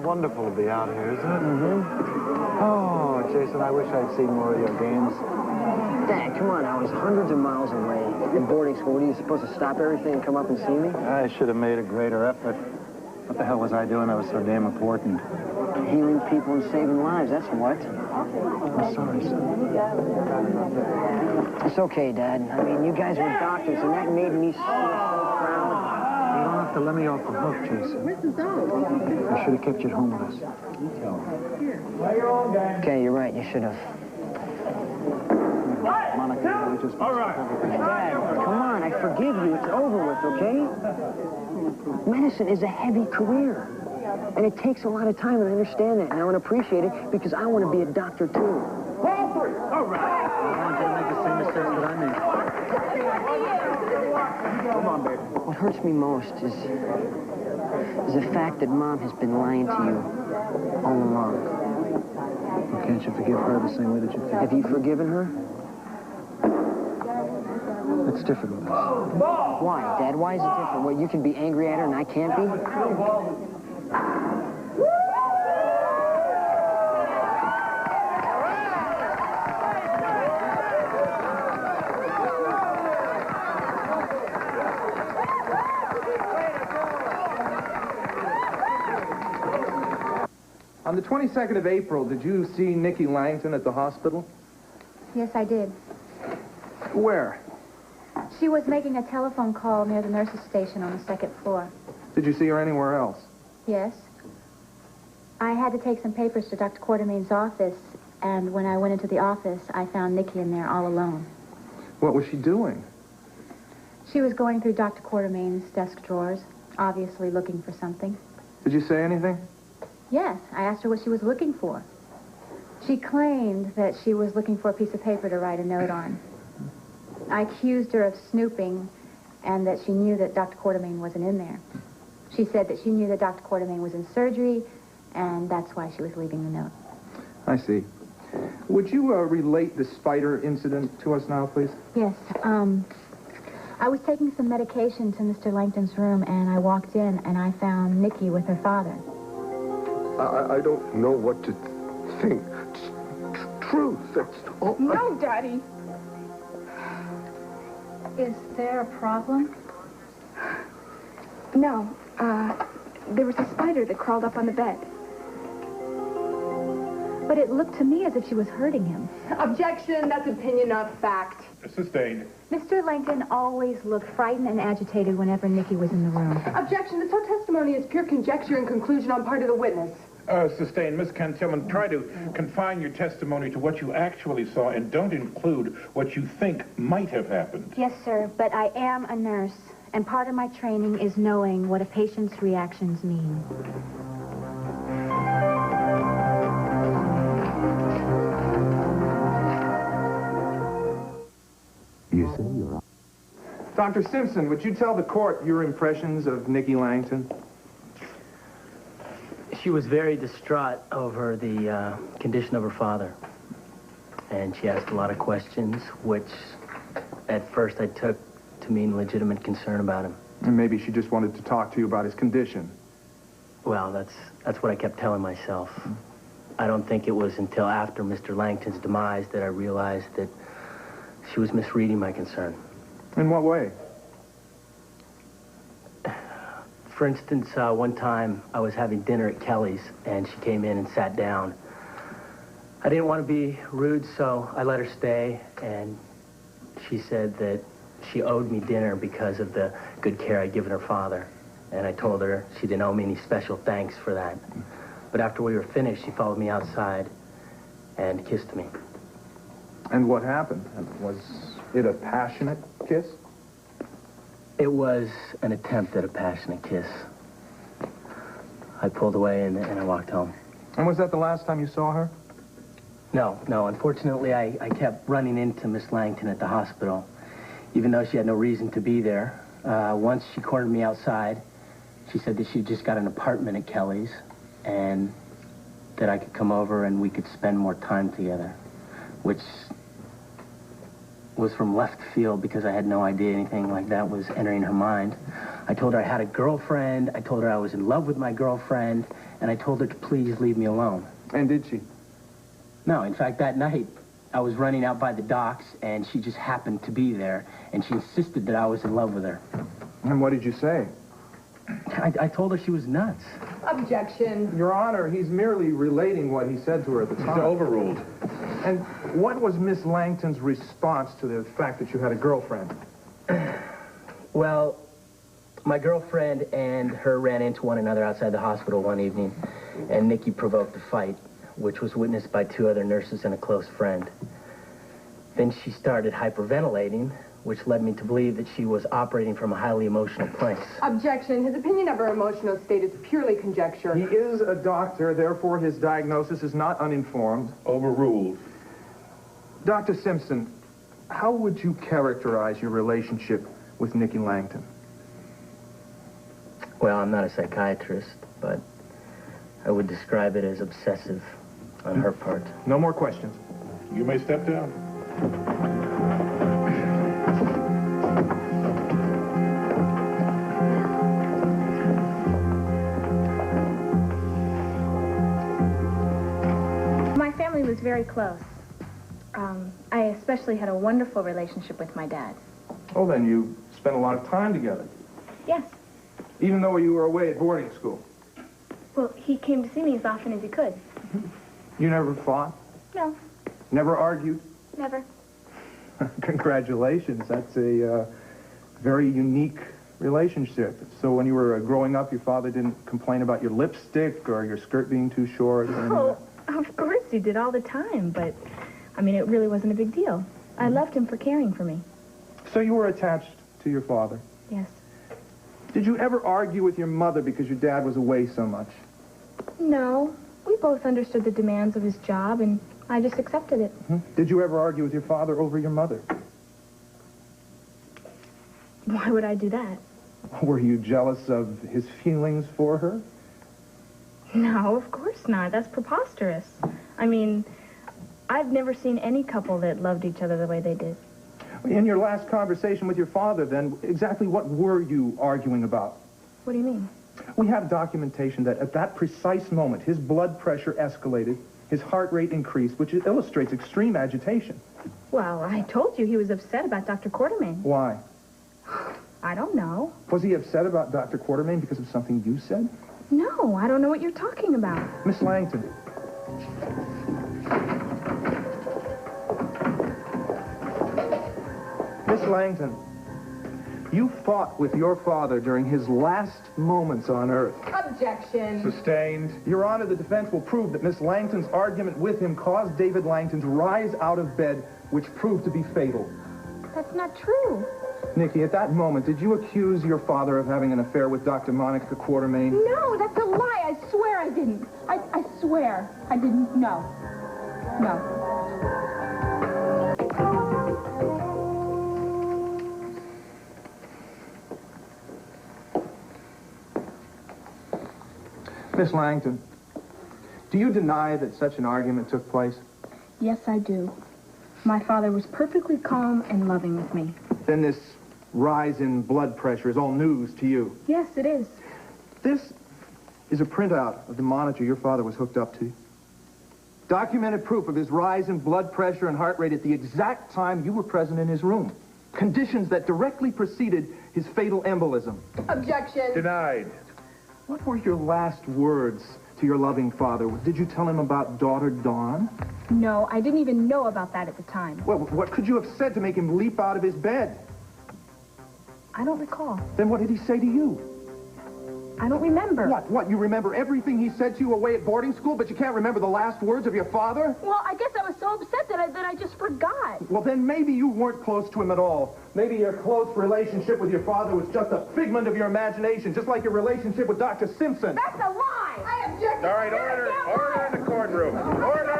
wonderful to be out here, isn't it? Mm-hmm. Oh, Jason, I wish I'd seen more of your games. Dad, come on, I was hundreds of miles away in boarding school. What, are you supposed to stop everything and come up and see me? I should have made a greater effort. What the hell was I doing that was so damn important? Healing people and saving lives, that's what. I'm sorry, son. It's okay, Dad. I mean, you guys were doctors, and that made me so proud. You don't have to let me off the hook, Jason. Where's the dog? I should have kept you at home with us. Okay, you're right. You should have. Monica, just... All right. Dad, come on. I forgive you. It's over with, okay? Medicine is a heavy career. And it takes a lot of time, and I understand that, and I want to appreciate it because I want to be a doctor, too. All three. All right. I'm going to make the same mistakes that I made. Come on, baby. What hurts me most is the fact that Mom has been lying to you all along. Well, can't you forgive her the same way that you forgive Have you forgiven her? It's different with us. Why, Dad? Why is it different? What, you can be angry at her and I can't be? On the 22nd of April, did you see Nikki Langton at the hospital? Yes, I did. Where? She was making a telephone call near the nurse's station on the second floor. Did you see her anywhere else? Yes. I had to take some papers to Dr. Quartermain's office, and when I went into the office, I found Nikki in there all alone. What was she doing? She was going through Dr. Quartermain's desk drawers, obviously looking for something. Did you say anything? Yes, I asked her what she was looking for. She claimed that she was looking for a piece of paper to write a note on. I accused her of snooping and that she knew that Dr. Quartermain wasn't in there. She said that she knew that Dr. Quartermain was in surgery, and that's why she was leaving the note. I see. Would you relate the spider incident to us now, please? Yes, I was taking some medication to Mr. Langton's room, and I walked in, and I found Nikki with her father. I don't know what to think. Truth, that's all. No, Daddy. Is there a problem? No, there was a spider that crawled up on the bed. But it looked to me as if she was hurting him. Objection, that's opinion, not fact. Sustained. Mr. Langton always looked frightened and agitated whenever Nikki was in the room. Objection, this whole testimony is pure conjecture and conclusion on part of the witness. Sustained. Miss Cantillon, try to confine your testimony to what you actually saw and don't include what you think might have happened. Yes, sir, but I am a nurse, and part of my training is knowing what a patient's reactions mean. You say you're... Dr. Simpson, would you tell the court your impressions of Nikki Langton? She was very distraught over the condition of her father. And she asked a lot of questions, which at first I took to mean legitimate concern about him. And maybe she just wanted to talk to you about his condition. Well, that's what I kept telling myself. I don't think it was until after Mr. Langton's demise that I realized that she was misreading my concern. In what way? For instance, one time I was having dinner at Kelly's, and she came in and sat down. I didn't want to be rude, so I let her stay, and she said that she owed me dinner because of the good care I'd given her father. And I told her she didn't owe me any special thanks for that. But after we were finished, she followed me outside and kissed me. And what happened? Was it a passionate kiss? It was an attempt at a passionate kiss. I pulled away and I walked home. And was that the last time you saw her? No. Unfortunately, I kept running into Miss Langton at the hospital, even though she had no reason to be there. Once she cornered me outside. She said that she just got an apartment at Kelly's and that I could come over and we could spend more time together, which was from left field because I had no idea anything like that was entering her mind. I told her I had a girlfriend, I told her I was in love with my girlfriend, and I told her to please leave me alone. And did she? No, in fact, that night, I was running out by the docks, and she just happened to be there, and she insisted that I was in love with her. And what did you say? I told her she was nuts. Objection. Your Honor, he's merely relating what he said to her at the time. Overruled. And what was Miss Langton's response to the fact that you had a girlfriend? Well, my girlfriend and her ran into one another outside the hospital one evening, and Nikki provoked the fight, which was witnessed by 2 other nurses and a close friend. Then she started hyperventilating, which led me to believe that she was operating from a highly emotional place. Objection. His opinion of her emotional state is purely conjecture. He is a doctor, therefore his diagnosis is not uninformed. Overruled. Dr. Simpson, how would you characterize your relationship with Nikki Langton? Well, I'm not a psychiatrist, but I would describe it as obsessive on her part. No more questions. You may step down. My family was very close. I especially had a wonderful relationship with my dad. Oh, then you spent a lot of time together, Yes. even though you were away at boarding school. Well, he came to see me as often as he could. You never fought? No, Never argued? never. Congratulations. That's a very unique relationship. So when you were growing up, your father didn't complain about your lipstick or your skirt being too short? Or Oh, of course he did all the time, but, I mean, it really wasn't a big deal. I loved him for caring for me. So you were attached to your father? Yes. Did you ever argue with your mother because your dad was away so much? No, we both understood the demands of his job, and I just accepted it. Did you ever argue with your father over your mother? Why would I do that? Were you jealous of his feelings for her? No, of course not. That's preposterous. I mean, I've never seen any couple that loved each other the way they did. In your last conversation with your father, then, exactly what were you arguing about? What do you mean? We have documentation that at that precise moment, his blood pressure escalated, his heart rate increased, which illustrates extreme agitation. Well, I told you he was upset about Dr. Quartermain. Why? I don't know. Was he upset about Dr. Quartermain because of something you said? No, I don't know what you're talking about. Miss Langton. Miss Langton, you fought with your father during his last moments on Earth. Objection. Sustained. Your Honor, the defense will prove that Miss Langton's argument with him caused David Langton to rise out of bed, which proved to be fatal. That's not true. Nikki, at that moment, did you accuse your father of having an affair with Dr. Monica Quartermain? No, that's a lie. I swear I didn't. I swear I didn't. No. No. Miss Langton, do you deny that such an argument took place? Yes, I do. My father was perfectly calm and loving with me. Then this rise in blood pressure is all news to you. Yes, it is. This is a printout of the monitor your father was hooked up to. Documented proof of his rise in blood pressure and heart rate at the exact time you were present in his room. Conditions that directly preceded his fatal embolism. Objection. Denied. What were your last words to your loving father? Did you tell him about daughter Dawn? No, I didn't even know about that at the time. Well, what could you have said to make him leap out of his bed? I don't recall. Then what did he say to you? I don't remember. What? You remember everything he said to you away at boarding school, but you can't remember the last words of your father? Well, I guess I was so upset that I just forgot. Well, then maybe you weren't close to him at all. Maybe your close relationship with your father was just a figment of your imagination, just like your relationship with Dr. Simpson. That's a lie. I object. All right, order. Order in the courtroom. Order.